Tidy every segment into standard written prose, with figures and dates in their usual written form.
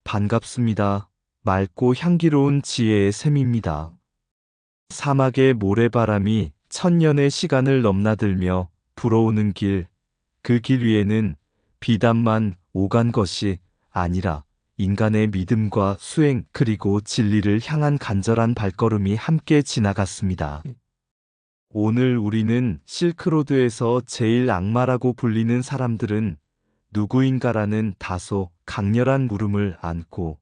반갑습니다. 맑고 향기로운 지혜의 샘입니다. 사막의 모래바람이 천년의 시간을 넘나들며 불어오는 길, 그 길 위에는 비단만 오간 것이 아니라 인간의 믿음과 수행 그리고 진리를 향한 간절한 발걸음이 함께 지나갔습니다. 오늘 우리는 실크로드에서 제일 악마라고 불리는 사람들은 누구인가라는 다소 강렬한 물음을 안고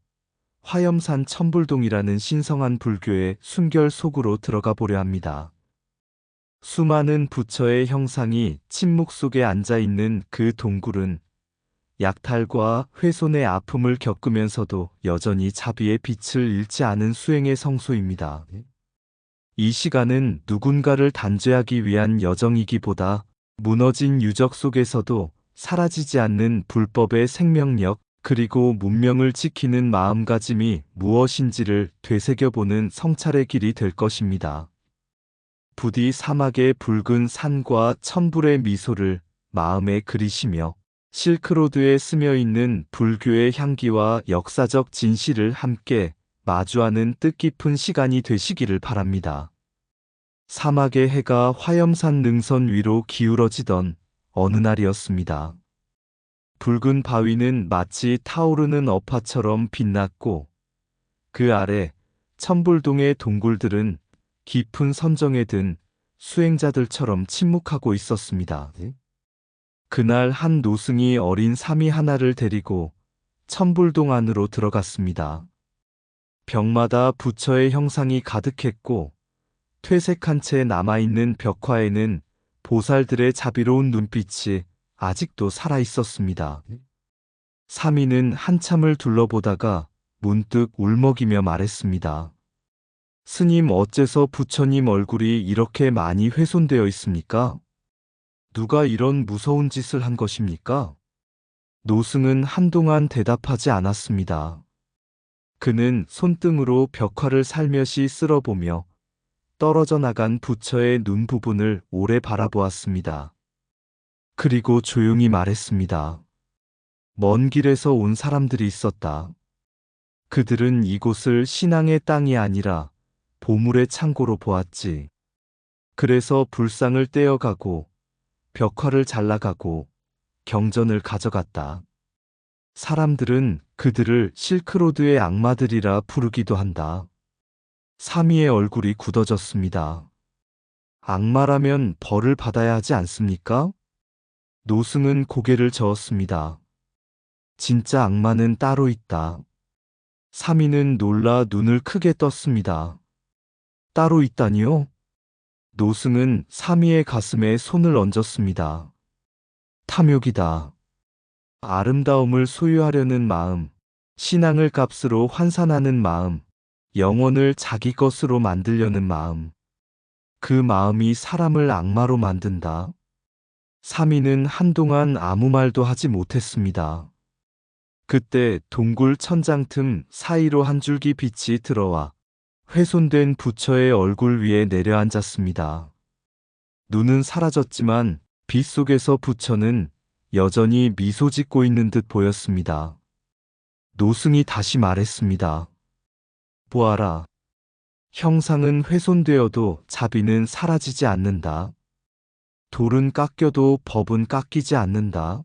화염산 천불동이라는 신성한 불교의 순결 속으로 들어가 보려 합니다. 수많은 부처의 형상이 침묵 속에 앉아 있는 그 동굴은 약탈과 훼손의 아픔을 겪으면서도 여전히 자비의 빛을 잃지 않은 수행의 성소입니다. 이 시간은 누군가를 단죄하기 위한 여정이기보다 무너진 유적 속에서도 사라지지 않는 불법의 생명력 그리고 문명을 지키는 마음가짐이 무엇인지를 되새겨보는 성찰의 길이 될 것입니다. 부디 사막의 붉은 산과 천불의 미소를 마음에 그리시며 실크로드에 스며있는 불교의 향기와 역사적 진실을 함께 마주하는 뜻깊은 시간이 되시기를 바랍니다. 사막의 해가 화염산 능선 위로 기울어지던 어느 날이었습니다. 붉은 바위는 마치 타오르는 어파처럼 빛났고 그 아래 천불동의 동굴들은 깊은 선정에 든 수행자들처럼 침묵하고 있었습니다. 그날 한 노승이 어린 사미 하나를 데리고 천불동 안으로 들어갔습니다. 벽마다 부처의 형상이 가득했고 퇴색한 채 남아있는 벽화에는 보살들의 자비로운 눈빛이 아직도 살아 있었습니다. 사미는 한참을 둘러보다가 문득 울먹이며 말했습니다. 스님, 어째서 부처님 얼굴이 이렇게 많이 훼손되어 있습니까? 누가 이런 무서운 짓을 한 것입니까? 노승은 한동안 대답하지 않았습니다. 그는 손등으로 벽화를 살며시 쓸어보며 떨어져 나간 부처의 눈 부분을 오래 바라보았습니다. 그리고 조용히 말했습니다. 먼 길에서 온 사람들이 있었다. 그들은 이곳을 신앙의 땅이 아니라 보물의 창고로 보았지. 그래서 불상을 떼어가고 벽화를 잘라가고 경전을 가져갔다. 사람들은 그들을 실크로드의 악마들이라 부르기도 한다. 사미의 얼굴이 굳어졌습니다. 악마라면 벌을 받아야 하지 않습니까? 노승은 고개를 저었습니다. 진짜 악마는 따로 있다. 사미는 놀라 눈을 크게 떴습니다. 따로 있다니요? 노승은 사미의 가슴에 손을 얹었습니다. 탐욕이다. 아름다움을 소유하려는 마음, 신앙을 값으로 환산하는 마음, 영혼을 자기 것으로 만들려는 마음. 그 마음이 사람을 악마로 만든다. 사미는 한동안 아무 말도 하지 못했습니다. 그때 동굴 천장 틈 사이로 한 줄기 빛이 들어와 훼손된 부처의 얼굴 위에 내려앉았습니다. 눈은 사라졌지만 빛 속에서 부처는 여전히 미소 짓고 있는 듯 보였습니다. 노승이 다시 말했습니다. 보아라. 형상은 훼손되어도 자비는 사라지지 않는다. 돌은 깎여도 법은 깎이지 않는다.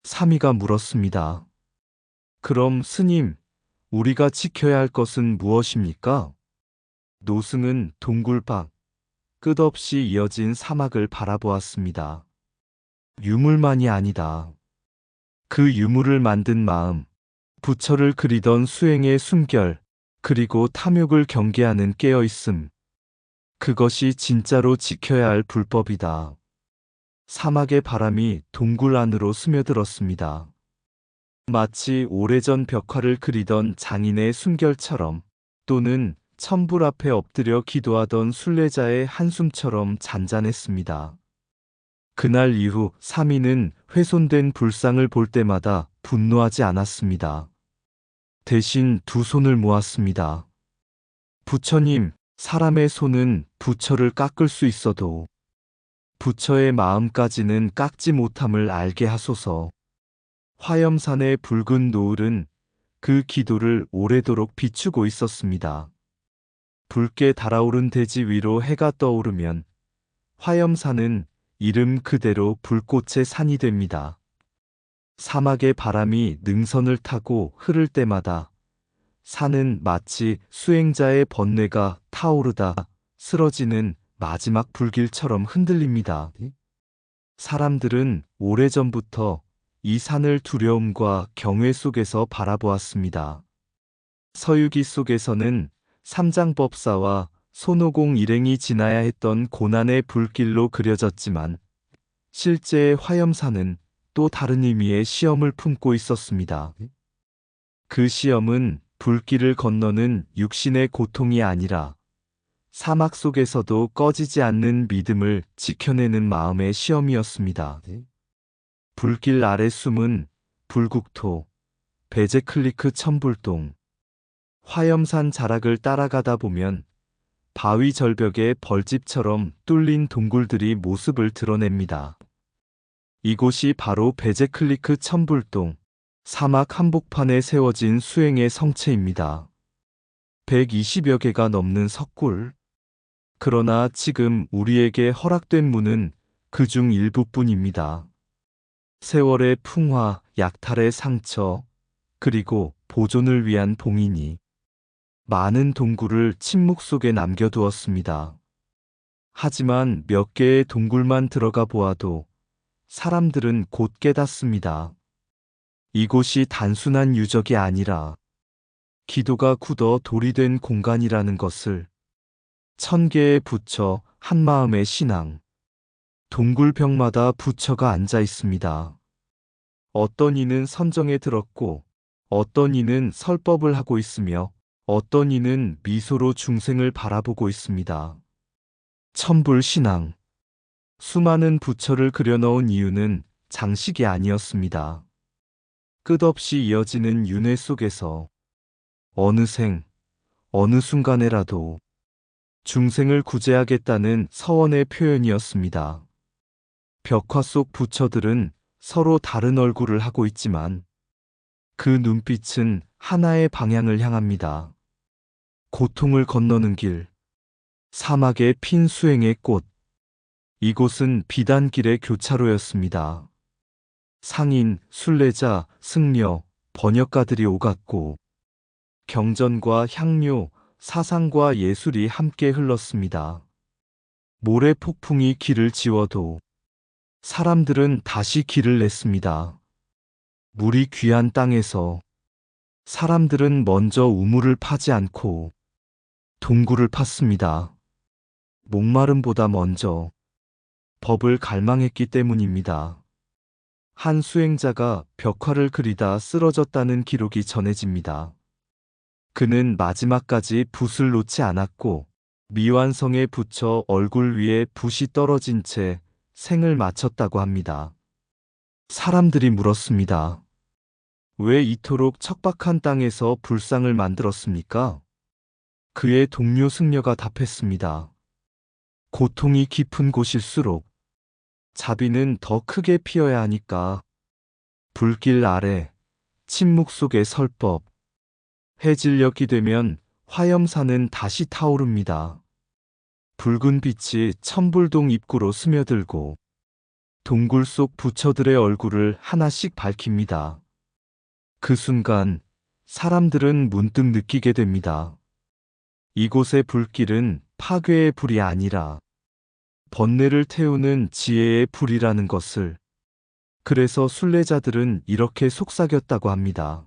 사미가 물었습니다. 그럼 스님, 우리가 지켜야 할 것은 무엇입니까? 노승은 동굴 밖 끝없이 이어진 사막을 바라보았습니다. 유물만이 아니다. 그 유물을 만든 마음, 부처를 그리던 수행의 숨결, 그리고 탐욕을 경계하는 깨어있음. 그것이 진짜로 지켜야 할 불법이다. 사막의 바람이 동굴 안으로 스며들었습니다. 마치 오래전 벽화를 그리던 장인의 숨결처럼 또는 천불 앞에 엎드려 기도하던 순례자의 한숨처럼 잔잔했습니다. 그날 이후 사미는 훼손된 불상을 볼 때마다 분노하지 않았습니다. 대신 두 손을 모았습니다. 부처님, 사람의 손은 부처를 깎을 수 있어도 부처의 마음까지는 깎지 못함을 알게 하소서. 화염산의 붉은 노을은 그 기도를 오래도록 비추고 있었습니다. 붉게 달아오른 대지 위로 해가 떠오르면 화염산은 이름 그대로 불꽃의 산이 됩니다. 사막의 바람이 능선을 타고 흐를 때마다 산은 마치 수행자의 번뇌가 타오르다 쓰러지는 마지막 불길처럼 흔들립니다. 사람들은 오래전부터 이 산을 두려움과 경외 속에서 바라보았습니다. 서유기 속에서는 삼장법사와 손오공 일행이 지나야 했던 고난의 불길로 그려졌지만 실제의 화염산은 또 다른 의미의 시험을 품고 있었습니다. 그 시험은 불길을 건너는 육신의 고통이 아니라 사막 속에서도 꺼지지 않는 믿음을 지켜내는 마음의 시험이었습니다. 불길 아래 숨은 불국토, 베제클리크 천불동, 화염산 자락을 따라가다 보면 바위 절벽에 벌집처럼 뚫린 동굴들이 모습을 드러냅니다. 이곳이 바로 베제클리크 천불동, 사막 한복판에 세워진 수행의 성체입니다. 120여 개가 넘는 석굴. 그러나 지금 우리에게 허락된 문은 그중 일부뿐입니다. 세월의 풍화, 약탈의 상처, 그리고 보존을 위한 봉인이 많은 동굴을 침묵 속에 남겨두었습니다. 하지만 몇 개의 동굴만 들어가 보아도 사람들은 곧 깨닫습니다. 이곳이 단순한 유적이 아니라 기도가 굳어 돌이 된 공간이라는 것을. 1000개의 부처, 한마음의 신앙. 동굴벽마다 부처가 앉아 있습니다. 어떤 이는 선정에 들었고, 어떤 이는 설법을 하고 있으며, 어떤 이는 미소로 중생을 바라보고 있습니다. 천불신앙. 수많은 부처를 그려넣은 이유는 장식이 아니었습니다. 끝없이 이어지는 윤회 속에서 어느 생, 어느 순간에라도 중생을 구제하겠다는 서원의 표현이었습니다. 벽화 속 부처들은 서로 다른 얼굴을 하고 있지만 그 눈빛은 하나의 방향을 향합니다. 고통을 건너는 길, 사막의 핀 수행의 꽃. 이곳은 비단길의 교차로였습니다. 상인, 순례자, 승려, 번역가들이 오갔고 경전과 향료, 사상과 예술이 함께 흘렀습니다. 모래 폭풍이 길을 지워도 사람들은 다시 길을 냈습니다. 물이 귀한 땅에서 사람들은 먼저 우물을 파지 않고 동굴을 팠습니다. 목마름보다 먼저 법을 갈망했기 때문입니다. 한 수행자가 벽화를 그리다 쓰러졌다는 기록이 전해집니다. 그는 마지막까지 붓을 놓지 않았고 미완성에 붙여 얼굴 위에 붓이 떨어진 채 생을 마쳤다고 합니다. 사람들이 물었습니다. 왜 이토록 척박한 땅에서 불상을 만들었습니까? 그의 동료 승려가 답했습니다. 고통이 깊은 곳일수록 자비는 더 크게 피어야 하니까. 불길 아래, 침묵 속의 설법. 해질녘이 되면 화염산은 다시 타오릅니다. 붉은 빛이 천불동 입구로 스며들고 동굴 속 부처들의 얼굴을 하나씩 밝힙니다. 그 순간 사람들은 문득 느끼게 됩니다. 이곳의 불길은 파괴의 불이 아니라 번뇌를 태우는 지혜의 불이라는 것을. 그래서 순례자들은 이렇게 속삭였다고 합니다.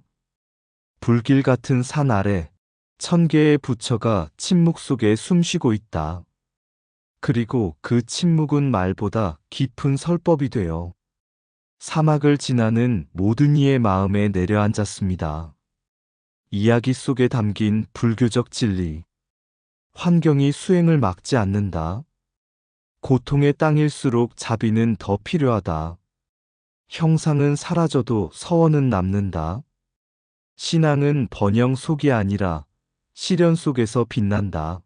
불길 같은 산 아래 1000개의 부처가 침묵 속에 숨쉬고 있다. 그리고 그 침묵은 말보다 깊은 설법이 되어 사막을 지나는 모든 이의 마음에 내려앉았습니다. 이야기 속에 담긴 불교적 진리. 환경이 수행을 막지 않는다. 고통의 땅일수록 자비는 더 필요하다. 형상은 사라져도 서원은 남는다. 신앙은 번영 속이 아니라 시련 속에서 빛난다.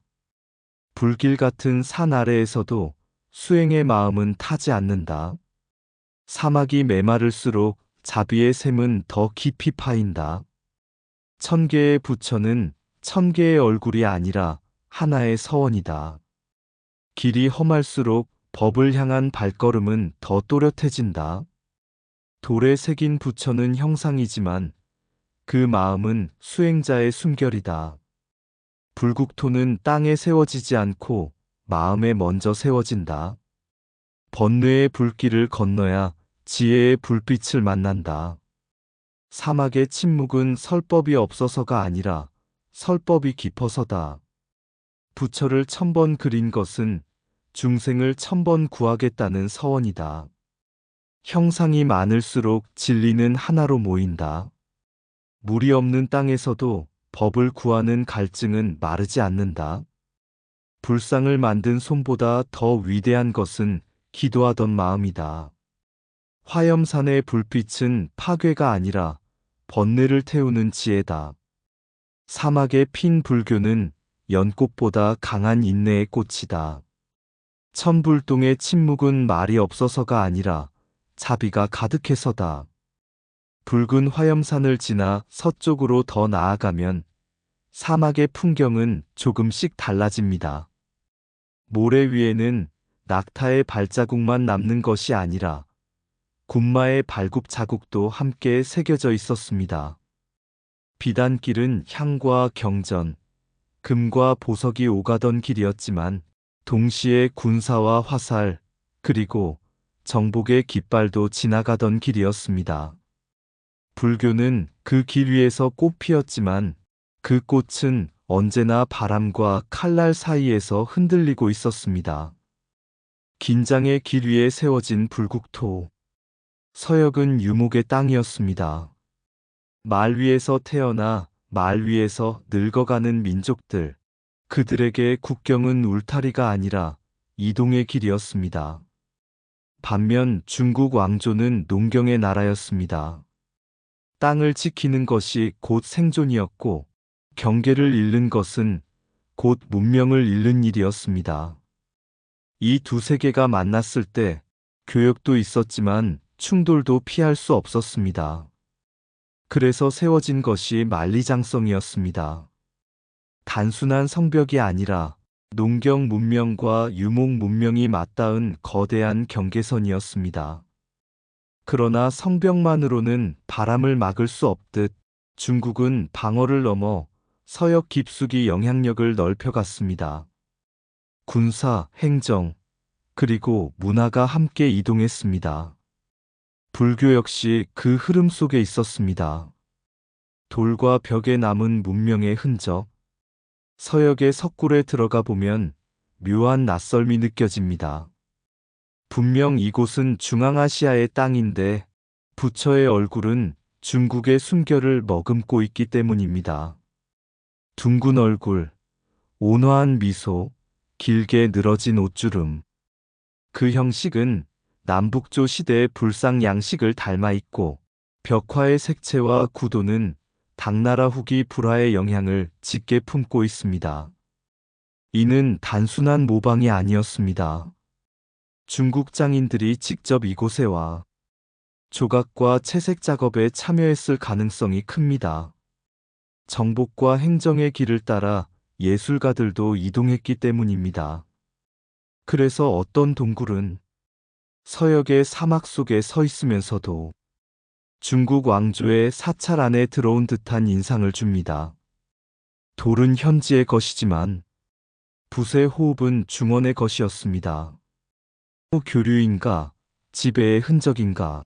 불길 같은 산 아래에서도 수행의 마음은 타지 않는다. 사막이 메마를수록 자비의 샘은 더 깊이 파인다. 1000개의 부처는 1000개의 얼굴이 아니라 하나의 서원이다. 길이 험할수록 법을 향한 발걸음은 더 또렷해진다. 돌에 새긴 부처는 형상이지만 그 마음은 수행자의 숨결이다. 불국토는 땅에 세워지지 않고 마음에 먼저 세워진다. 번뇌의 불길을 건너야 지혜의 불빛을 만난다. 사막의 침묵은 설법이 없어서가 아니라 설법이 깊어서다. 부처를 1000번 그린 것은 중생을 1000번 구하겠다는 서원이다. 형상이 많을수록 진리는 하나로 모인다. 물이 없는 땅에서도 법을 구하는 갈증은 마르지 않는다. 불상을 만든 손보다 더 위대한 것은 기도하던 마음이다. 화염산의 불빛은 파괴가 아니라 번뇌를 태우는 지혜다. 사막에 핀 불교는 연꽃보다 강한 인내의 꽃이다. 천불동의 침묵은 말이 없어서가 아니라 자비가 가득해서다. 붉은 화염산을 지나 서쪽으로 더 나아가면 사막의 풍경은 조금씩 달라집니다. 모래 위에는 낙타의 발자국만 남는 것이 아니라 군마의 발굽 자국도 함께 새겨져 있었습니다. 비단길은 향과 경전, 금과 보석이 오가던 길이었지만 동시에 군사와 화살, 그리고 정복의 깃발도 지나가던 길이었습니다. 불교는 그 길 위에서 꽃 피었지만 그 꽃은 언제나 바람과 칼날 사이에서 흔들리고 있었습니다. 긴장의 길 위에 세워진 불국토. 서역은 유목의 땅이었습니다. 말 위에서 태어나 말 위에서 늙어가는 민족들. 그들에게 국경은 울타리가 아니라 이동의 길이었습니다. 반면 중국 왕조는 농경의 나라였습니다. 땅을 지키는 것이 곧 생존이었고 경계를 잃는 것은 곧 문명을 잃는 일이었습니다. 이 두 세계가 만났을 때 교역도 있었지만 충돌도 피할 수 없었습니다. 그래서 세워진 것이 만리장성이었습니다. 단순한 성벽이 아니라 농경 문명과 유목 문명이 맞닿은 거대한 경계선이었습니다. 그러나 성벽만으로는 바람을 막을 수 없듯 중국은 방어를 넘어 서역 깊숙이 영향력을 넓혀갔습니다. 군사, 행정, 그리고 문화가 함께 이동했습니다. 불교 역시 그 흐름 속에 있었습니다. 돌과 벽에 남은 문명의 흔적. 서역의 석굴에 들어가 보면 묘한 낯설미 느껴집니다. 분명 이곳은 중앙아시아의 땅인데 부처의 얼굴은 중국의 숨결을 머금고 있기 때문입니다. 둥근 얼굴, 온화한 미소, 길게 늘어진 옷주름. 그 형식은 남북조 시대의 불상 양식을 닮아 있고 벽화의 색채와 구도는 당나라 후기 불화의 영향을 짙게 품고 있습니다. 이는 단순한 모방이 아니었습니다. 중국 장인들이 직접 이곳에 와 조각과 채색 작업에 참여했을 가능성이 큽니다. 정복과 행정의 길을 따라 예술가들도 이동했기 때문입니다. 그래서 어떤 동굴은 서역의 사막 속에 서 있으면서도 중국 왕조의 사찰 안에 들어온 듯한 인상을 줍니다. 돌은 현지의 것이지만 붓의 호흡은 중원의 것이었습니다. 교류인가, 지배의 흔적인가.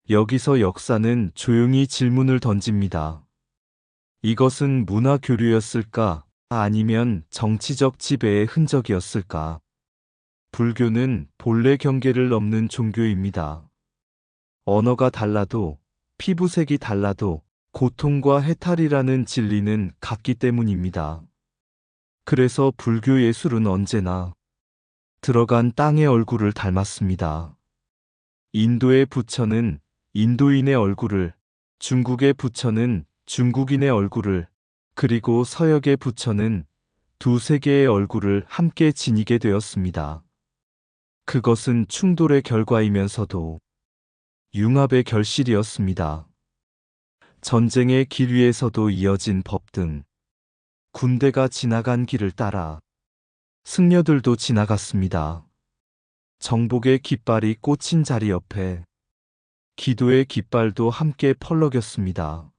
여기서 역사는 조용히 질문을 던집니다. 이것은 문화 교류였을까? 아니면 정치적 지배의 흔적이었을까? 불교는 본래 경계를 넘는 종교입니다. 언어가 달라도, 피부색이 달라도 고통과 해탈이라는 진리는 같기 때문입니다. 그래서 불교 예술은 언제나 들어간 땅의 얼굴을 닮았습니다. 인도의 부처는 인도인의 얼굴을, 중국의 부처는 중국인의 얼굴을, 그리고 서역의 부처는 두 세계의 얼굴을 함께 지니게 되었습니다. 그것은 충돌의 결과이면서도 융합의 결실이었습니다. 전쟁의 길 위에서도 이어진 법 등 군대가 지나간 길을 따라 승려들도 지나갔습니다. 정복의 깃발이 꽂힌 자리 옆에 기도의 깃발도 함께 펄럭였습니다.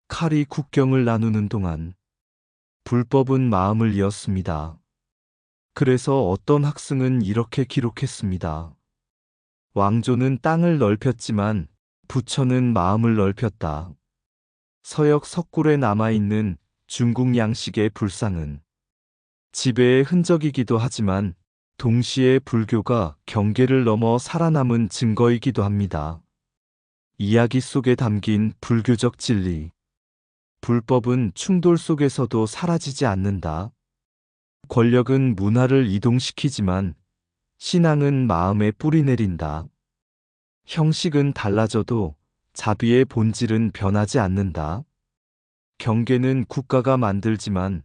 칼이 국경을 나누는 동안 불법은 마음을 이었습니다. 그래서 어떤 학승은 이렇게 기록했습니다. 왕조는 땅을 넓혔지만 부처는 마음을 넓혔다. 서역 석굴에 남아있는 중국 양식의 불상은 지배의 흔적이기도 하지만 동시에 불교가 경계를 넘어 살아남은 증거이기도 합니다. 이야기 속에 담긴 불교적 진리. 불법은 충돌 속에서도 사라지지 않는다. 권력은 문화를 이동시키지만 신앙은 마음에 뿌리 내린다. 형식은 달라져도 자비의 본질은 변하지 않는다. 경계는 국가가 만들지만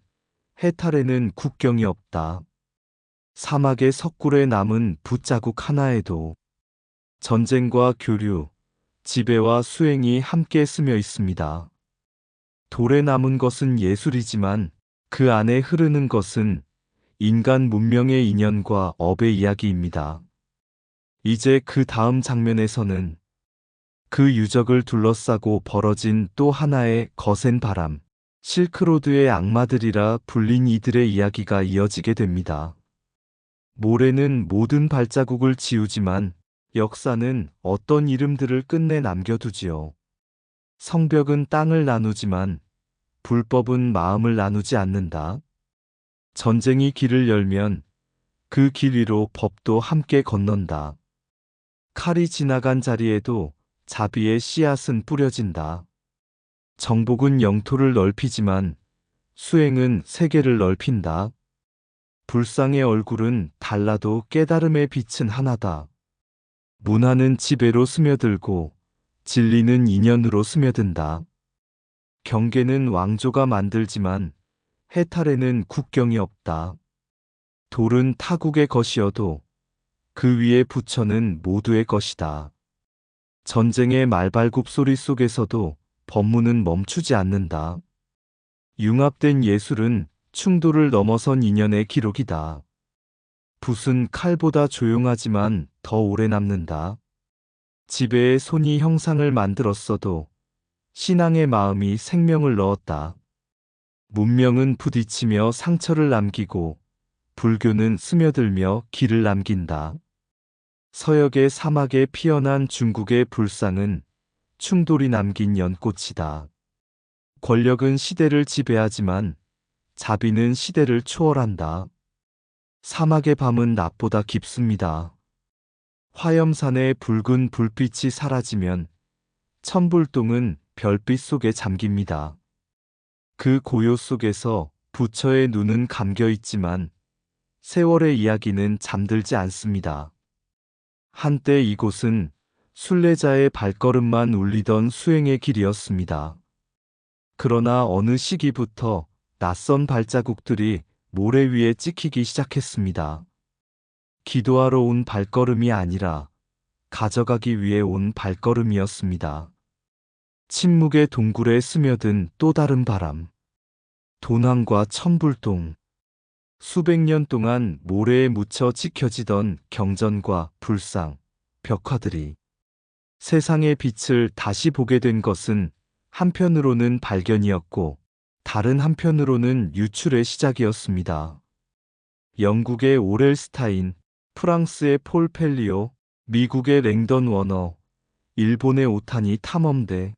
해탈에는 국경이 없다. 사막의 석굴에 남은 붓자국 하나에도 전쟁과 교류, 지배와 수행이 함께 스며 있습니다. 돌에 남은 것은 예술이지만 그 안에 흐르는 것은 인간 문명의 인연과 업의 이야기입니다. 이제 그 다음 장면에서는 그 유적을 둘러싸고 벌어진 또 하나의 거센 바람, 실크로드의 악마들이라 불린 이들의 이야기가 이어지게 됩니다. 모래는 모든 발자국을 지우지만 역사는 어떤 이름들을 끝내 남겨두지요. 성벽은 땅을 나누지만 불법은 마음을 나누지 않는다. 전쟁이 길을 열면 그 길 위로 법도 함께 건넌다. 칼이 지나간 자리에도 자비의 씨앗은 뿌려진다. 정복은 영토를 넓히지만 수행은 세계를 넓힌다. 불상의 얼굴은 달라도 깨달음의 빛은 하나다. 문화는 지배로 스며들고 진리는 인연으로 스며든다. 경계는 왕조가 만들지만 해탈에는 국경이 없다. 돌은 타국의 것이어도 그 위에 부처는 모두의 것이다. 전쟁의 말발굽 소리 속에서도 법문은 멈추지 않는다. 융합된 예술은 충돌을 넘어선 인연의 기록이다. 붓은 칼보다 조용하지만 더 오래 남는다. 지배의 손이 형상을 만들었어도 신앙의 마음이 생명을 넣었다. 문명은 부딪히며 상처를 남기고 불교는 스며들며 길을 남긴다. 서역의 사막에 피어난 중국의 불상은 충돌이 남긴 연꽃이다. 권력은 시대를 지배하지만 자비는 시대를 초월한다. 사막의 밤은 낮보다 깊습니다. 화염산의 붉은 불빛이 사라지면 천불동은 별빛 속에 잠깁니다. 그 고요 속에서 부처의 눈은 감겨 있지만 세월의 이야기는 잠들지 않습니다. 한때 이곳은 순례자의 발걸음만 울리던 수행의 길이었습니다. 그러나 어느 시기부터 낯선 발자국들이 모래 위에 찍히기 시작했습니다. 기도하러 온 발걸음이 아니라 가져가기 위해 온 발걸음이었습니다. 침묵의 동굴에 스며든 또 다른 바람. 도난과 천불동. 수백 년 동안 모래에 묻혀 지켜지던 경전과 불상, 벽화들이 세상의 빛을 다시 보게 된 것은 한편으로는 발견이었고 다른 한편으로는 유출의 시작이었습니다. 영국의 오렐 스타인, 프랑스의 폴 펠리오, 미국의 랭던 워너, 일본의 오타니 탐험대.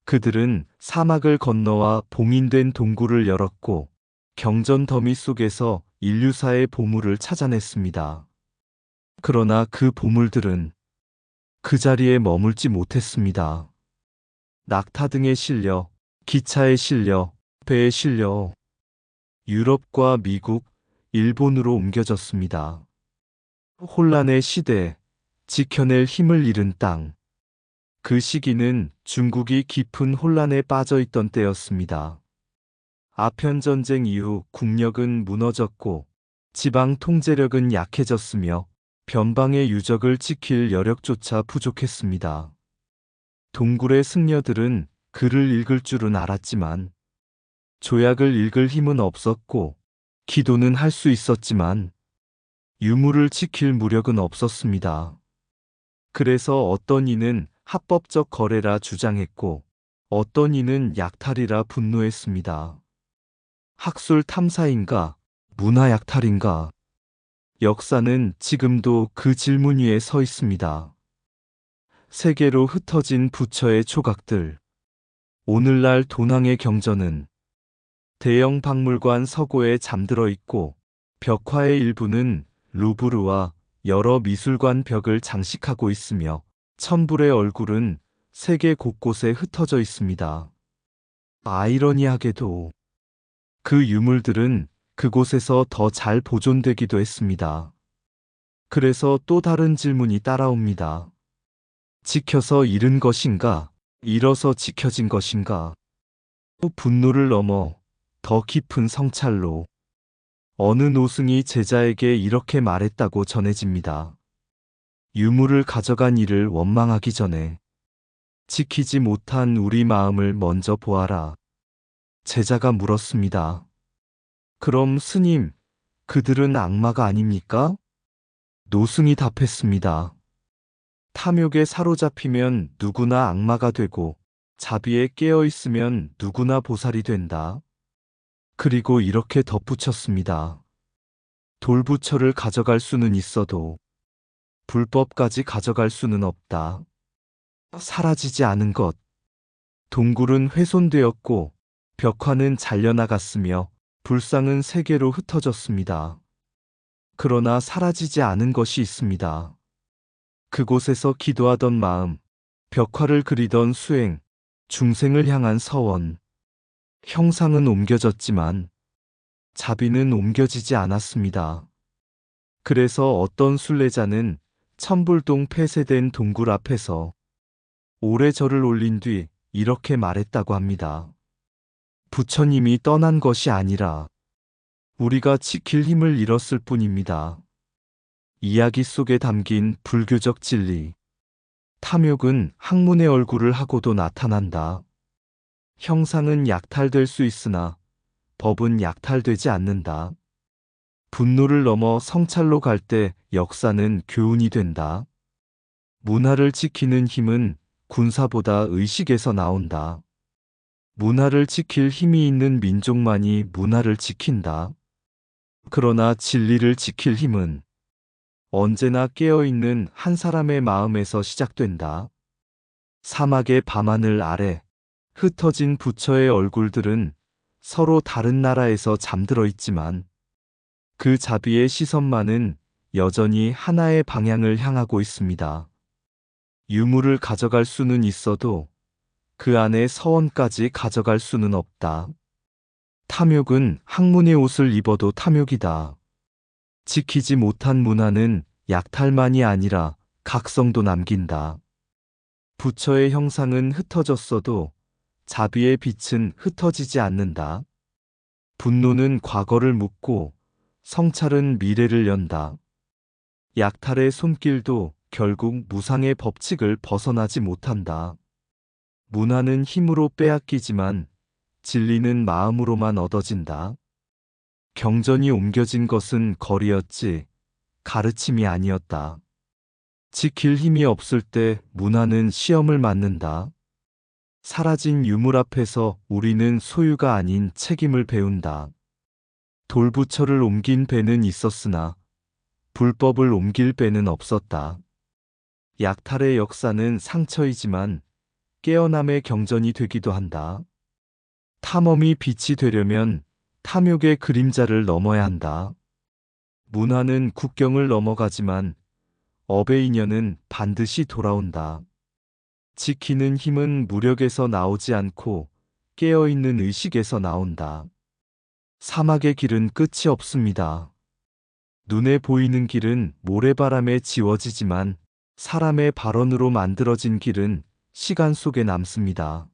그들은 사막을 건너와 봉인된 동굴을 열었고 경전 더미 속에서 인류사의 보물을 찾아냈습니다. 그러나 그 보물들은 그 자리에 머물지 못했습니다. 낙타 등에 실려, 기차에 실려, 배에 실려 유럽과 미국, 일본으로 옮겨졌습니다. 혼란의 시대, 지켜낼 힘을 잃은 땅. 그 시기는 중국이 깊은 혼란에 빠져 있던 때였습니다. 아편전쟁 이후 국력은 무너졌고 지방 통제력은 약해졌으며 변방의 유적을 지킬 여력조차 부족했습니다. 동굴의 승려들은 글을 읽을 줄은 알았지만 조약을 읽을 힘은 없었고 기도는 할 수 있었지만 유물을 지킬 무력은 없었습니다. 그래서 어떤 이는 합법적 거래라 주장했고 어떤 이는 약탈이라 분노했습니다. 학술 탐사인가, 문화 약탈인가? 역사는 지금도 그 질문 위에 서 있습니다. 세계로 흩어진 부처의 조각들. 오늘날 도낭의 경전은 대형 박물관 서고에 잠들어 있고 벽화의 일부는 루브르와 여러 미술관 벽을 장식하고 있으며 천불의 얼굴은 세계 곳곳에 흩어져 있습니다. 아이러니하게도 그 유물들은 그곳에서 더 잘 보존되기도 했습니다. 그래서 또 다른 질문이 따라옵니다. 지켜서 잃은 것인가? 잃어서 지켜진 것인가? 또 분노를 넘어 더 깊은 성찰로 어느 노승이 제자에게 이렇게 말했다고 전해집니다. 유물을 가져간 이를 원망하기 전에 지키지 못한 우리 마음을 먼저 보아라. 제자가 물었습니다. 그럼 스님, 그들은 악마가 아닙니까? 노승이 답했습니다. 탐욕에 사로잡히면 누구나 악마가 되고 자비에 깨어 있으면 누구나 보살이 된다. 그리고 이렇게 덧붙였습니다. 돌부처를 가져갈 수는 있어도 불법까지 가져갈 수는 없다. 사라지지 않은 것. 동굴은 훼손되었고 벽화는 잘려나갔으며 불상은 세계로 흩어졌습니다. 그러나 사라지지 않은 것이 있습니다. 그곳에서 기도하던 마음, 벽화를 그리던 수행, 중생을 향한 서원. 형상은 옮겨졌지만 자비는 옮겨지지 않았습니다. 그래서 어떤 순례자는 천불동 폐쇄된 동굴 앞에서 오래 절을 올린 뒤 이렇게 말했다고 합니다. 부처님이 떠난 것이 아니라 우리가 지킬 힘을 잃었을 뿐입니다. 이야기 속에 담긴 불교적 진리. 탐욕은 학문의 얼굴을 하고도 나타난다. 형상은 약탈될 수 있으나 법은 약탈되지 않는다. 분노를 넘어 성찰로 갈 때 역사는 교훈이 된다. 문화를 지키는 힘은 군사보다 의식에서 나온다. 문화를 지킬 힘이 있는 민족만이 문화를 지킨다. 그러나 진리를 지킬 힘은 언제나 깨어있는 한 사람의 마음에서 시작된다. 사막의 밤하늘 아래 흩어진 부처의 얼굴들은 서로 다른 나라에서 잠들어 있지만 그 자비의 시선만은 여전히 하나의 방향을 향하고 있습니다. 유물을 가져갈 수는 있어도 그 안에 서원까지 가져갈 수는 없다. 탐욕은 학문의 옷을 입어도 탐욕이다. 지키지 못한 문화는 약탈만이 아니라 각성도 남긴다. 부처의 형상은 흩어졌어도 자비의 빛은 흩어지지 않는다. 분노는 과거를 묻고 성찰은 미래를 연다. 약탈의 손길도 결국 무상의 법칙을 벗어나지 못한다. 문화는 힘으로 빼앗기지만 진리는 마음으로만 얻어진다. 경전이 옮겨진 것은 거리였지 가르침이 아니었다. 지킬 힘이 없을 때 문화는 시험을 맞는다. 사라진 유물 앞에서 우리는 소유가 아닌 책임을 배운다. 돌부처를 옮긴 배는 있었으나 불법을 옮길 배는 없었다. 약탈의 역사는 상처이지만 깨어남의 경전이 되기도 한다. 탐험이 빛이 되려면 탐욕의 그림자를 넘어야 한다. 문화는 국경을 넘어가지만 업의 인연은 반드시 돌아온다. 지키는 힘은 무력에서 나오지 않고 깨어있는 의식에서 나온다. 사막의 길은 끝이 없습니다. 눈에 보이는 길은 모래바람에 지워지지만 사람의 발언으로 만들어진 길은 시간 속에 남습니다.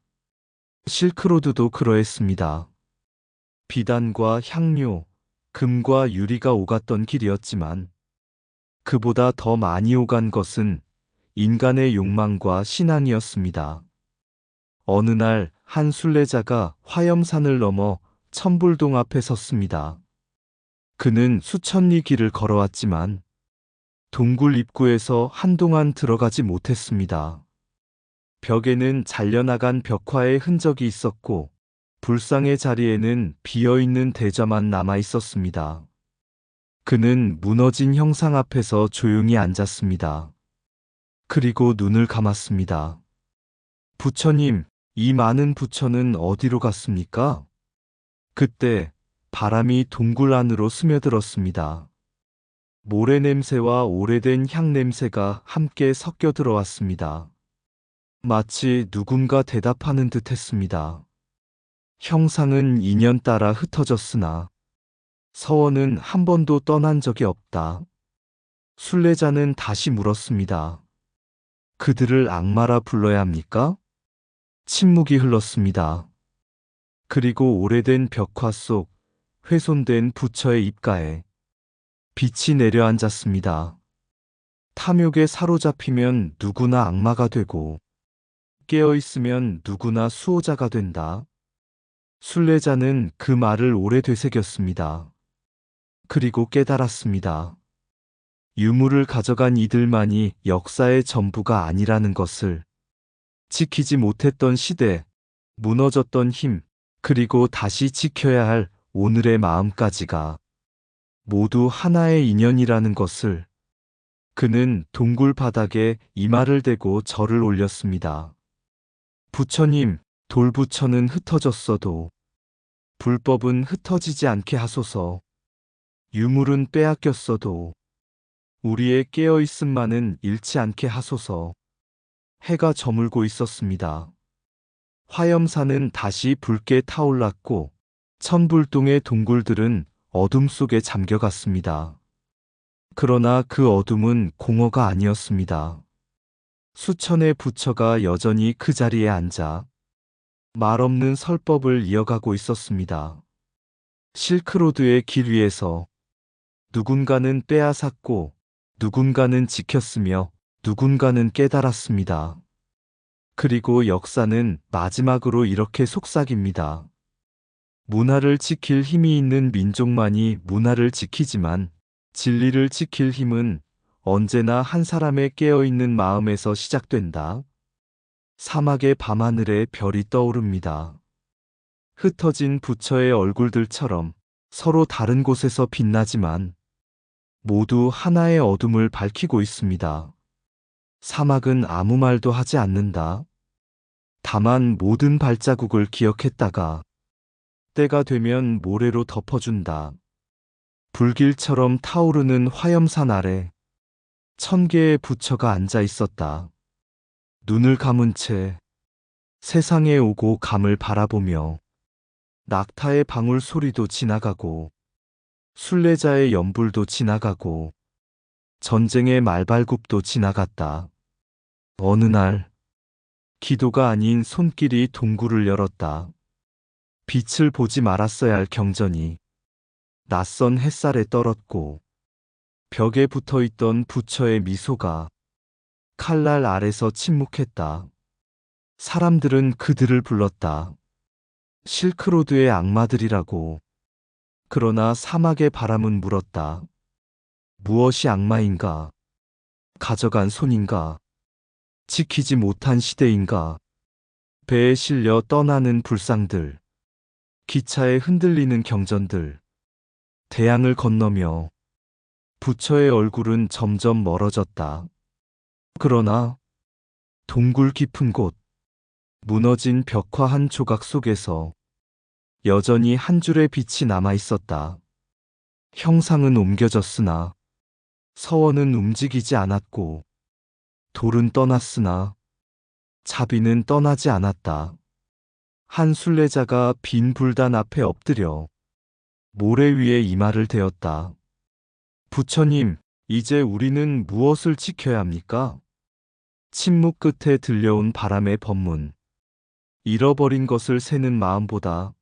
실크로드도 그러했습니다. 비단과 향료, 금과 유리가 오갔던 길이었지만 그보다 더 많이 오간 것은 인간의 욕망과 신앙이었습니다. 어느 날 한 순례자가 화염산을 넘어 천불동 앞에 섰습니다. 그는 수천 리 길을 걸어왔지만 동굴 입구에서 한동안 들어가지 못했습니다. 벽에는 잘려나간 벽화의 흔적이 있었고 불상의 자리에는 비어있는 대자만 남아 있었습니다. 그는 무너진 형상 앞에서 조용히 앉았습니다. 그리고 눈을 감았습니다. 부처님, 이 많은 부처는 어디로 갔습니까? 그때 바람이 동굴 안으로 스며들었습니다. 모래 냄새와 오래된 향 냄새가 함께 섞여 들어왔습니다. 마치 누군가 대답하는 듯 했습니다. 형상은 인연 따라 흩어졌으나 서원은 한 번도 떠난 적이 없다. 순례자는 다시 물었습니다. 그들을 악마라 불러야 합니까? 침묵이 흘렀습니다. 그리고 오래된 벽화 속 훼손된 부처의 입가에 빛이 내려앉았습니다. 탐욕에 사로잡히면 누구나 악마가 되고 깨어있으면 누구나 수호자가 된다. 순례자는 그 말을 오래 되새겼습니다. 그리고 깨달았습니다. 유물을 가져간 이들만이 역사의 전부가 아니라는 것을, 지키지 못했던 시대, 무너졌던 힘, 그리고 다시 지켜야 할 오늘의 마음까지가 모두 하나의 인연이라는 것을. 그는 동굴 바닥에 이마를 대고 절을 올렸습니다. 부처님, 돌부처는 흩어졌어도 불법은 흩어지지 않게 하소서. 유물은 빼앗겼어도 우리의 깨어있음만은 잃지 않게 하소서. 해가 저물고 있었습니다. 화염산은 다시 붉게 타올랐고 천불동의 동굴들은 어둠 속에 잠겨갔습니다. 그러나 그 어둠은 공허가 아니었습니다. 수천의 부처가 여전히 그 자리에 앉아 말없는 설법을 이어가고 있었습니다. 실크로드의 길 위에서 누군가는 빼앗았고 누군가는 지켰으며 누군가는 깨달았습니다. 그리고 역사는 마지막으로 이렇게 속삭입니다. 문화를 지킬 힘이 있는 민족만이 문화를 지키지만 진리를 지킬 힘은 언제나 한 사람의 깨어있는 마음에서 시작된다. 사막의 밤하늘에 별이 떠오릅니다. 흩어진 부처의 얼굴들처럼 서로 다른 곳에서 빛나지만 모두 하나의 어둠을 밝히고 있습니다. 사막은 아무 말도 하지 않는다. 다만 모든 발자국을 기억했다가 때가 되면 모래로 덮어준다. 불길처럼 타오르는 화염산 아래 1000개의 부처가 앉아 있었다. 눈을 감은 채 세상에 오고 감을 바라보며 낙타의 방울 소리도 지나가고 순례자의 연불도 지나가고 전쟁의 말발굽도 지나갔다. 어느 날 기도가 아닌 손길이 동굴을 열었다. 빛을 보지 말았어야 할 경전이 낯선 햇살에 떨었고 벽에 붙어있던 부처의 미소가 칼날 아래서 침묵했다. 사람들은 그들을 불렀다. 실크로드의 악마들이라고. 그러나 사막의 바람은 물었다. 무엇이 악마인가? 가져간 손인가? 지키지 못한 시대인가? 배에 실려 떠나는 불상들, 기차에 흔들리는 경전들, 대양을 건너며 부처의 얼굴은 점점 멀어졌다. 그러나 동굴 깊은 곳, 무너진 벽화 한 조각 속에서 여전히 한 줄의 빛이 남아 있었다. 형상은 옮겨졌으나 서원은 움직이지 않았고 돌은 떠났으나 자비는 떠나지 않았다. 한 순례자가 빈 불단 앞에 엎드려 모래 위에 이마를 대었다. 부처님, 이제 우리는 무엇을 지켜야 합니까? 침묵 끝에 들려온 바람의 법문. 잃어버린 것을 세는 마음보다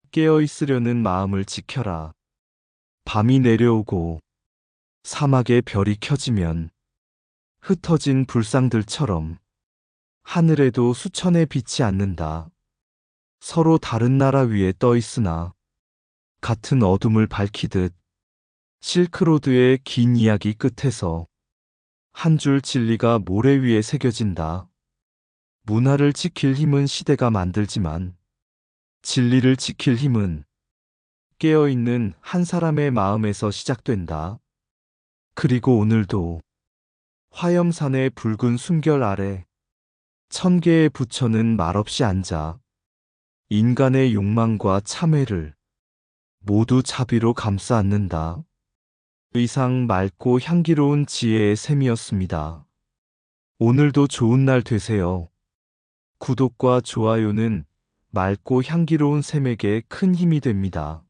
깨어있으려는 마음을 지켜라. 밤이 내려오고 사막의 별이 켜지면 흩어진 불상들처럼 하늘에도 수천의 빛이 않는다. 서로 다른 나라 위에 떠 있으나 같은 어둠을 밝히듯 실크로드의 긴 이야기 끝에서 한 줄 진리가 모래 위에 새겨진다. 문화를 지킬 힘은 시대가 만들지만 진리를 지킬 힘은 깨어있는 한 사람의 마음에서 시작된다. 그리고 오늘도 화염산의 붉은 숨결 아래 1000개의 부처는 말없이 앉아 인간의 욕망과 참회를 모두 자비로 감싸 안는다. 의상 맑고 향기로운 지혜의 샘이었습니다. 오늘도 좋은 날 되세요. 구독과 좋아요는 맑고 향기로운 샘에게 큰 힘이 됩니다.